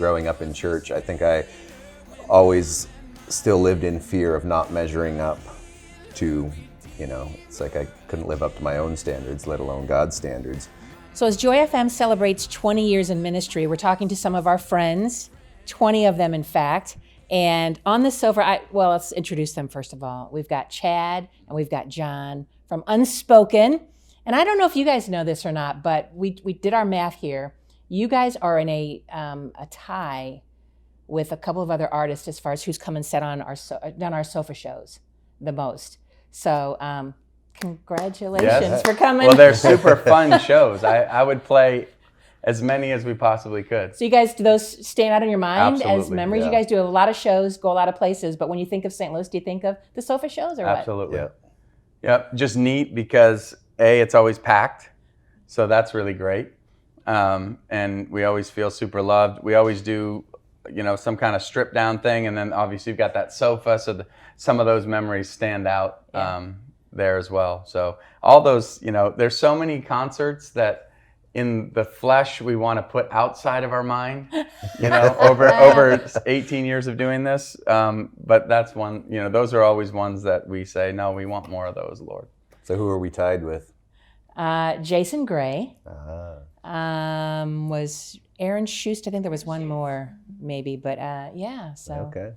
growing up in church, I think I always still lived in fear of not measuring up to, it's like I couldn't live up to my own standards, let alone God's standards. So as Joy FM celebrates 20 years in ministry, we're talking to some of our friends, 20 of them in fact, and on the sofa, let's introduce them first of all. We've got Chad and we've got John from Unspoken. And I don't know if you guys know this or not, but we did our math here. You guys are in a tie with a couple of other artists as far as who's come and sat on done our sofa shows the most. So congratulations for coming. Well, they're super fun shows. I would play as many as we possibly could. So you guys, do those stand out in your mind as Absolutely, memories? yeah. You guys do a lot of shows, go a lot of places, but when you think of St. Louis, do you think of the sofa shows or what? Absolutely. Yeah. Yep. Just neat because it's always packed, so that's really great. And we always feel super loved. We always do, some kind of strip down thing, and then obviously you've got that sofa, so some of those memories stand out there as well. So all those, there's so many concerts that in the flesh we want to put outside of our mind, over 18 years of doing this. But that's one, those are always ones that we say, no, we want more of those, Lord. So who are we tied with? Jason Gray. Was Aaron Schust. I think there was one more maybe, but so Okay.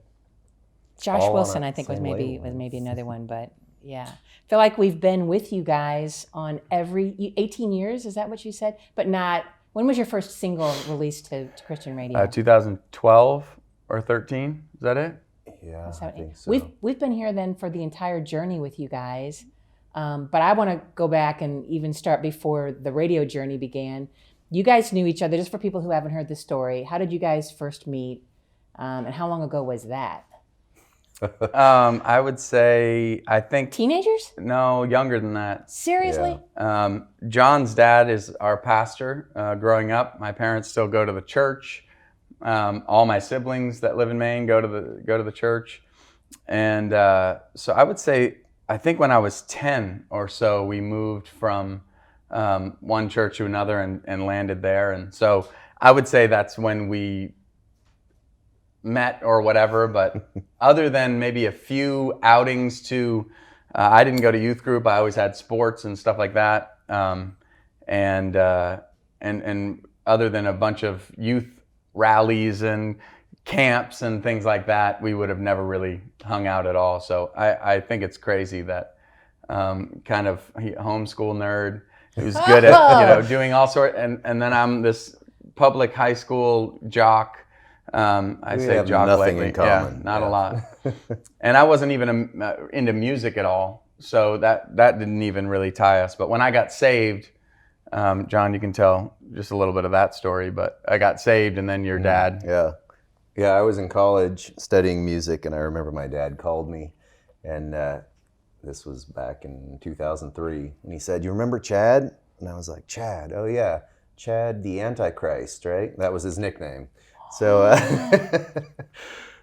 Josh All on Wilson a I think was same maybe label. another one, but yeah. I feel like we've been with you guys on 18 years, is that what you said? But not, when was your first single released to Christian radio? 2012 or 13, is that it? Yeah, I think so. We've been here then for the entire journey with you guys. But I want to go back and even start before the radio journey began. You guys knew each other, just for people who haven't heard the story. How did you guys first meet? And how long ago was that? I would say, I think... Teenagers? No, younger than that. Seriously? Yeah. John's dad is our pastor. Growing up, my parents still go to the church. All my siblings that live in Maine go to the church. And so I would say, I think when I was 10 or so, we moved from one church to another and landed there. And so I would say that's when we met or whatever. But other than maybe a few outings to, I didn't go to youth group. I always had sports and stuff like that. And other than a bunch of youth rallies and camps and things like that, we would have never really hung out at all. So I think it's crazy that kind of homeschool nerd who's good at doing all sorts, and then I'm this public high school jock. I say jock nothing lately. in common. Yeah, not a lot. And I wasn't even into music at all, so that didn't even really tie us. But when I got saved, John, you can tell just a little bit of that story. But I got saved, and then your dad. Yeah, I was in college studying music, and I remember my dad called me, and this was back in 2003, and he said, "You remember Chad?" And I was like, "Chad? Oh yeah, Chad the Antichrist, right?" That was his nickname. So,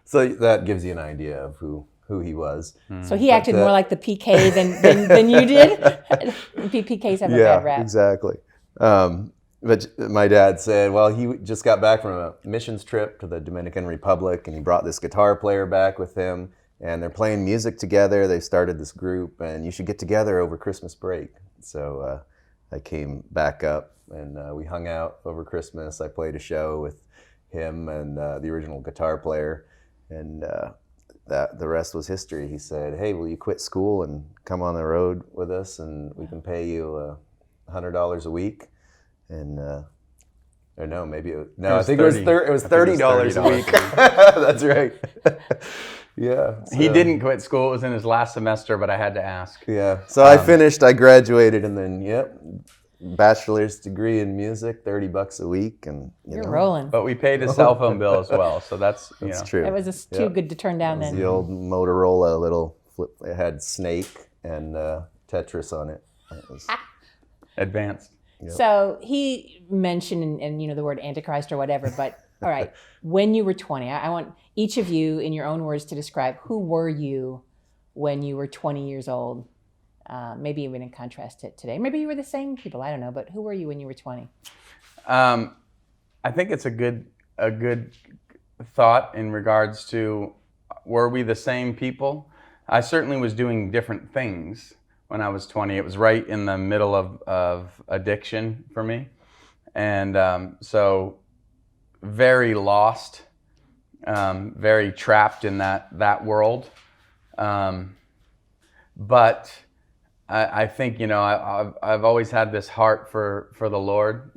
so that gives you an idea of who he was. So he acted more like the PK than you did? PKs have a bad rap. Yeah, exactly. But my dad said, well, he just got back from a missions trip to the Dominican Republic, and he brought this guitar player back with him, and they're playing music together. They started this group, and you should get together over Christmas break. So I came back up, and we hung out over Christmas. I played a show with him and the original guitar player, and the rest was history. He said, "Hey, will you quit school and come on the road with us, and we can pay you $100 a week?" And or no, maybe I think it was $30 a week. That's right. Yeah. So. He didn't quit school. It was in his last semester, but I had to ask. Yeah. So I finished. I graduated, and then bachelor's degree in music, $30 a week, and you're rolling. But we paid his cell phone bill as well, so that's true. It was too good to turn down then. The old Motorola little flip. It had Snake and Tetris on it. It was advanced. Yep. So he mentioned, and the word Antichrist or whatever, but all right, when you were 20, I want each of you in your own words to describe who were you when you were 20 years old, maybe even in contrast to today. Maybe you were the same people, I don't know, but who were you when you were 20? I think it's a good a good thought in regards to, were we the same people? I certainly was doing different things when I was 20. It was right in the middle of addiction for me. And so very lost, very trapped in that world. But I think, I've always had this heart for the Lord,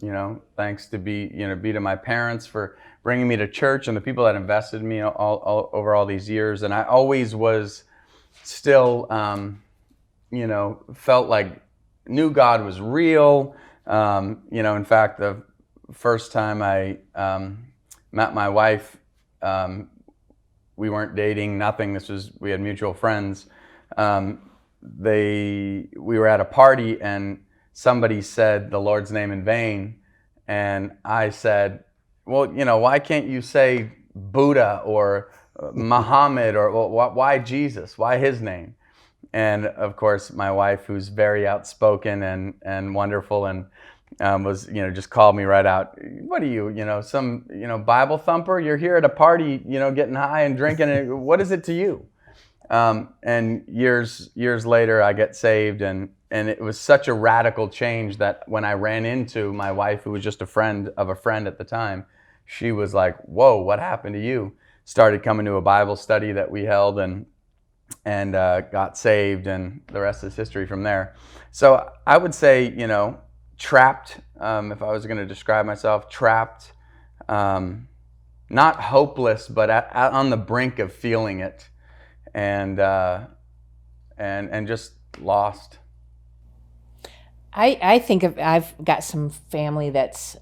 thanks to be to my parents for bringing me to church and the people that invested in me all over all these years. And I always was still, felt like knew God was real. In fact, the first time I met my wife, we weren't dating, nothing. We had mutual friends. We were at a party and somebody said the Lord's name in vain. And I said, well, why can't you say Buddha or Muhammad or why Jesus? Why his name? And of course, my wife, who's very outspoken and wonderful, and was just called me right out. What are you, some Bible thumper? You're here at a party, getting high and drinking. And what is it to you? And years later, I get saved, and it was such a radical change that when I ran into my wife, who was just a friend of a friend at the time, she was like, "Whoa, what happened to you?" Started coming to a Bible study that we held, and got saved, and the rest is history from there. So I would say, trapped. If I was going to describe myself, trapped, not hopeless, but on the brink of feeling it. And just lost. I think I've got some family that's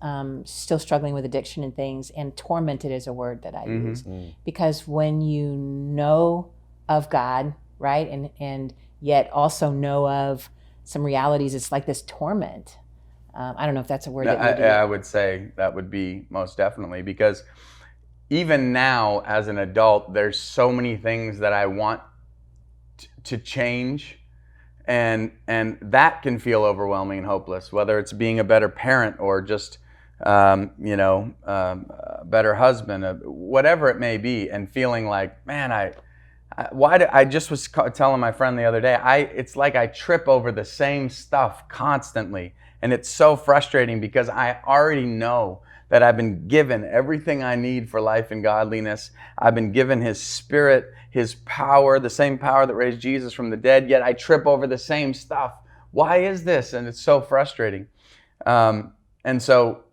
still struggling with addiction and things, and tormented is a word that I use. Because when you know of God, right, and yet also know of some realities, it's like this torment. I don't know if that's a word that I would say that would be most definitely, because even now as an adult, there's so many things that I want to change, and that can feel overwhelming and hopeless, whether it's being a better parent or just a better husband, whatever it may be, and feeling like, man, I just was telling my friend the other day, it's like I trip over the same stuff constantly, and it's so frustrating because I already know that I've been given everything I need for life and godliness. I've been given His Spirit, His power, the same power that raised Jesus from the dead, yet I trip over the same stuff. Why is this? And it's so frustrating. And so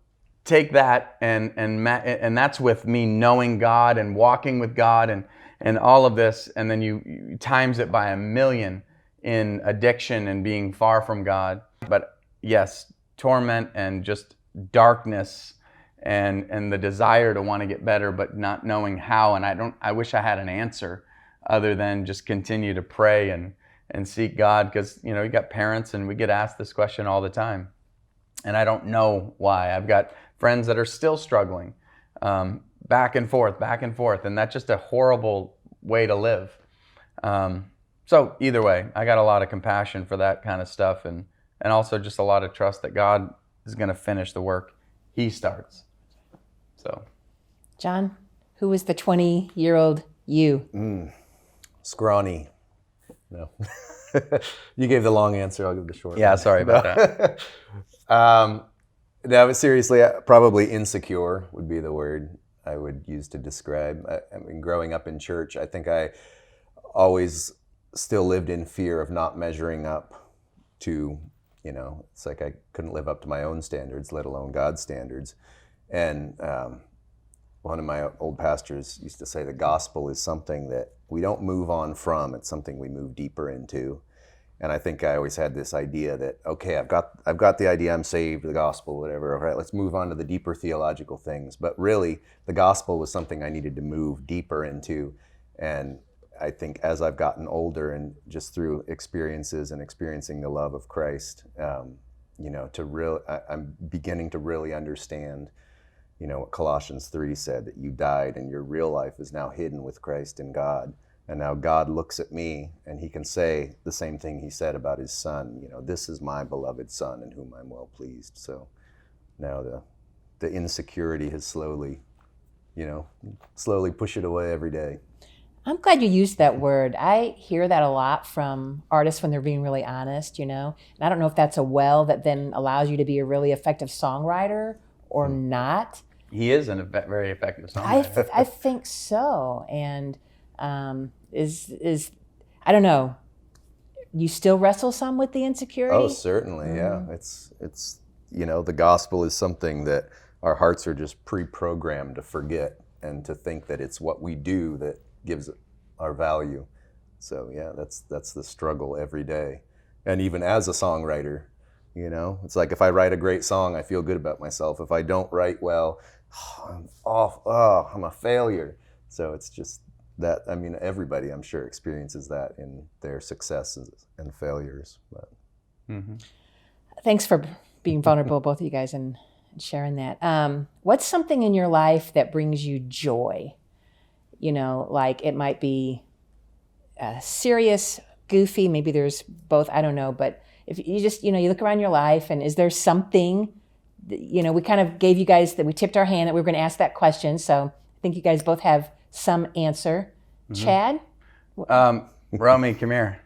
take that, and that's with me knowing God and walking with God and all of this, and then you times it by 1,000,000 in addiction and being far from God. But yes, torment and just darkness, and the desire to want to get better, but not knowing how. And I wish I had an answer other than just continue to pray and seek God, because you got parents, and we get asked this question all the time, and I don't know why. I've got friends that are still struggling, back and forth, and that's just a horrible way to live. So either way, I got a lot of compassion for that kind of stuff, and also just a lot of trust that God is going to finish the work He starts. So, John, who was the 20-year-old you? Scrawny. No. You gave the long answer. I'll give the short. Yeah, sorry about that. No, but seriously, probably insecure would be the word I would use to describe. I mean, growing up in church, I think I always still lived in fear of not measuring up to, it's like I couldn't live up to my own standards, let alone God's standards. And one of my old pastors used to say the gospel is something that we don't move on from, it's something we move deeper into. And I think I always had this idea that, okay, I've got the idea, I'm saved, the gospel, whatever. All right, let's move on to the deeper theological things. But really, the gospel was something I needed to move deeper into. And I think as I've gotten older, and just through experiences and experiencing the love of Christ, I'm beginning to really understand, what Colossians 3 said, that you died and your real life is now hidden with Christ in God. And now God looks at me and He can say the same thing He said about His Son. This is my beloved Son in whom I'm well pleased. So now the insecurity has slowly slowly push it away every day. I'm glad you used that word. I hear that a lot from artists when they're being really honest, And I don't know if that's a well that then allows you to be a really effective songwriter or not. He is a very effective songwriter. I think so. And is I don't know. You still wrestle some with the insecurity? Oh, certainly, yeah. It's the gospel is something that our hearts are just pre-programmed to forget and to think that it's what we do that gives it our value. So yeah, that's the struggle every day. And even as a songwriter, it's like if I write a great song, I feel good about myself. If I don't write well, I'm a failure. So it's just that, everybody I'm sure experiences that in their successes and failures. But. Thanks for being vulnerable, both of you guys, and sharing that. What's something in your life that brings you joy? Like it might be serious, goofy, maybe there's both, I don't know. But if you just, you look around your life and is there something, we kind of gave you guys that we tipped our hand that we were going to ask that question. So I think you guys both have some answer. Chad? Romy, come here.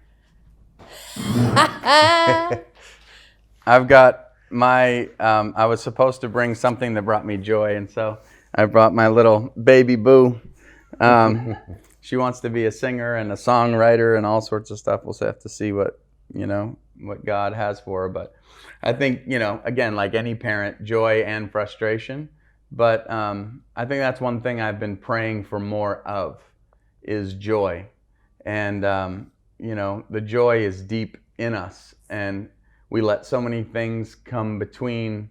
I've got I was supposed to bring something that brought me joy. And so I brought my little baby boo. She wants to be a singer and a songwriter and all sorts of stuff. We'll have to see what God has for her. But I think, again, like any parent, joy and frustration. But I think that's one thing I've been praying for more of is joy. And, the joy is deep in us. And we let so many things come between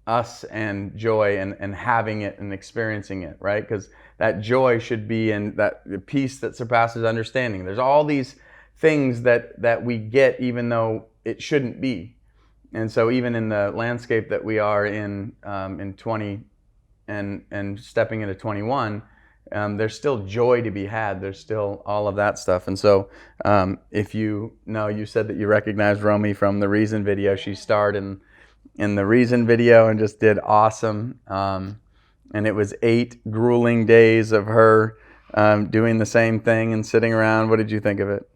us and joy and having it and experiencing it, right? Because that joy should be in that peace that surpasses understanding. There's all these things that we get even though it shouldn't be. And so even in the landscape that we are in 20 and stepping into 21, there's still joy to be had. There's still all of that stuff. And so if you said that you recognized Romy from the Reason video. She starred in the Reason video and just did awesome. And it was 8 grueling days of her doing the same thing and sitting around. What did you think of it?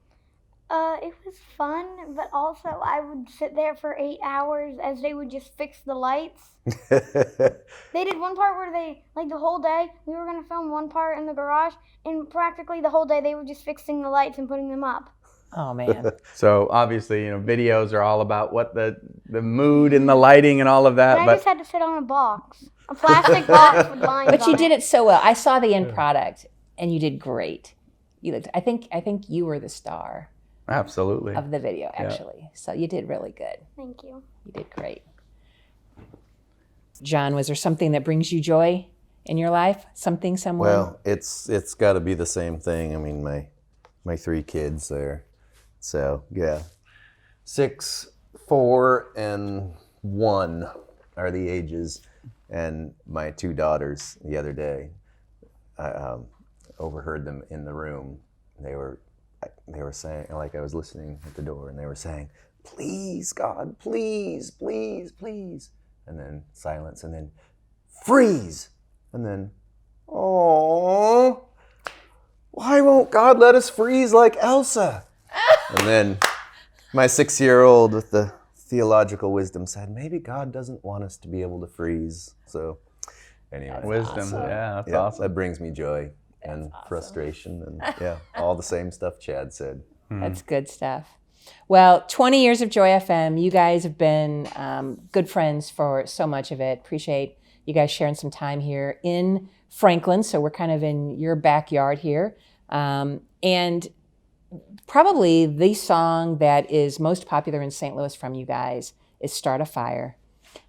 It was fun, but also I would sit there for 8 hours as they would just fix the lights. They did one part where they, like the whole day, we were going to film one part in the garage, and practically the whole day they were just fixing the lights and putting them up. Oh, man. So obviously, videos are all about what the mood and the lighting and all of that. And I just had to sit on a box, a plastic box with lines But you on did it. it so well. I saw the end product, and you did great. I think you were the star. Absolutely. Of the video, actually. Yeah. So you did really good. Thank you. You did great. John, was there something that brings you joy in your life? Something, someone? Well, it's got to be the same thing. My 3 kids there. So, yeah. 6, 4, and 1 are the ages. And my 2 daughters the other day, I overheard them in the room. They were saying, like I was listening at the door, and they were saying, "Please, God, please, please, please." And then silence, and then freeze. And then, "Oh, why won't God let us freeze like Elsa?" And then my 6-year-old with the theological wisdom said, "Maybe God doesn't want us to be able to freeze." So anyway. Wisdom, awesome. that's awesome. That brings me joy. And awesome. Frustration and all the same stuff Chad said. That's good stuff. Well, 20 years of Joy FM. You guys have been good friends for so much of it. Appreciate you guys sharing some time here in Franklin. So we're kind of in your backyard here. And probably the song that is most popular in St. Louis from you guys is Start a Fire.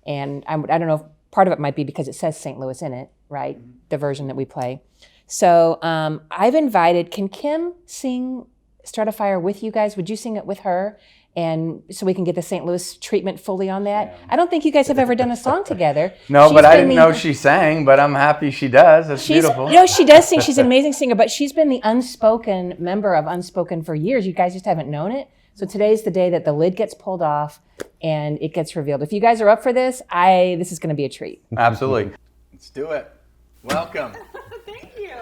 And I don't know if part of it might be because it says St. Louis in it, right? The version that we play. So I've invited, can Kim sing Start a Fire with you guys? Would you sing it with her? And so we can get the St. Louis treatment fully on that. I don't think you guys have ever done a song together. No, but I didn't know she sang, but I'm happy she does. That's beautiful. No, she does sing. She's an amazing singer, but she's been the Unspoken member of Unspoken for years. You guys just haven't known it. So today's the day that the lid gets pulled off and it gets revealed. If you guys are up for this, this is going to be a treat. Absolutely. Let's do it. Welcome. Thank you.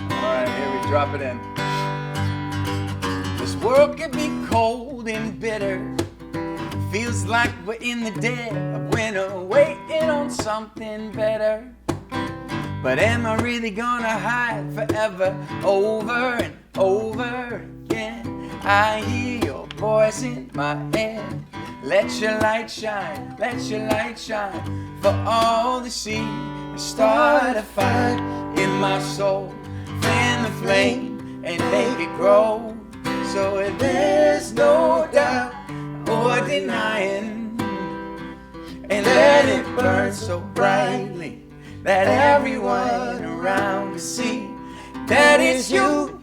All right, here we drop it in. This world can be cold and bitter. Feels like we're in the dead of winter, waiting on something better. But am I really gonna hide forever, over and over again? I hear your voice in my head. Let your light shine, let your light shine for all to see. And start a fire in my soul, fan the flame and make it grow. So there's no doubt or denying, and let it burn so brightly that everyone around can see that it's you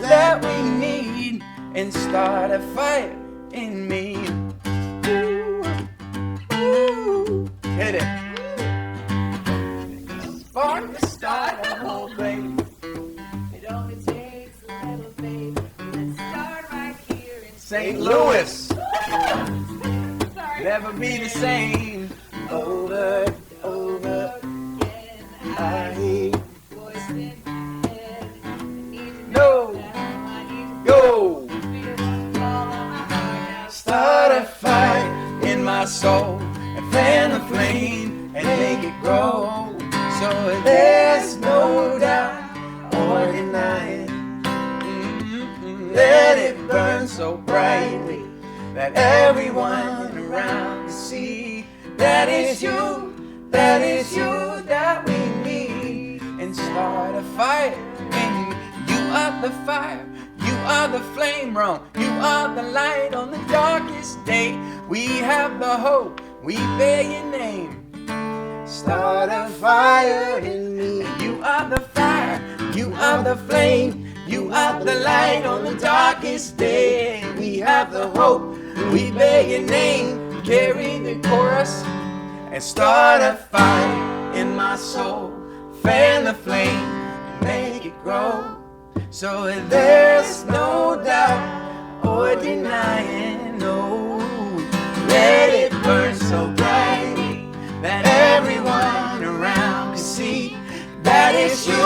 that we need, and start a fire in me. Ooh, ooh, hit it. Spark to start a whole thing. It only takes a little faith. Let's start right here in St. Louis, Sorry. never be the same. Over, over Again, I hear voice in my head. I need to No. know now. I need to go. feel one fall on my heart now. Start a fire in my soul and fan the flame and make it grow. So there's no doubt or denying. Let it burn so brightly that everyone around can see that it's you that we need, and start a fire in you. You are the fire, you are the flame, Rome. You are the light on the darkest day. We have the hope, we bear your name. Start a fire in me. You are the fire, you are the flame, you are the light on the darkest day. We have the hope, we bear your name. Carry the chorus and start a fire in my soul. Fan the flame, make it grow. So there's no doubt or denying, no. Let it burn so brightly that everyone around can see that it's you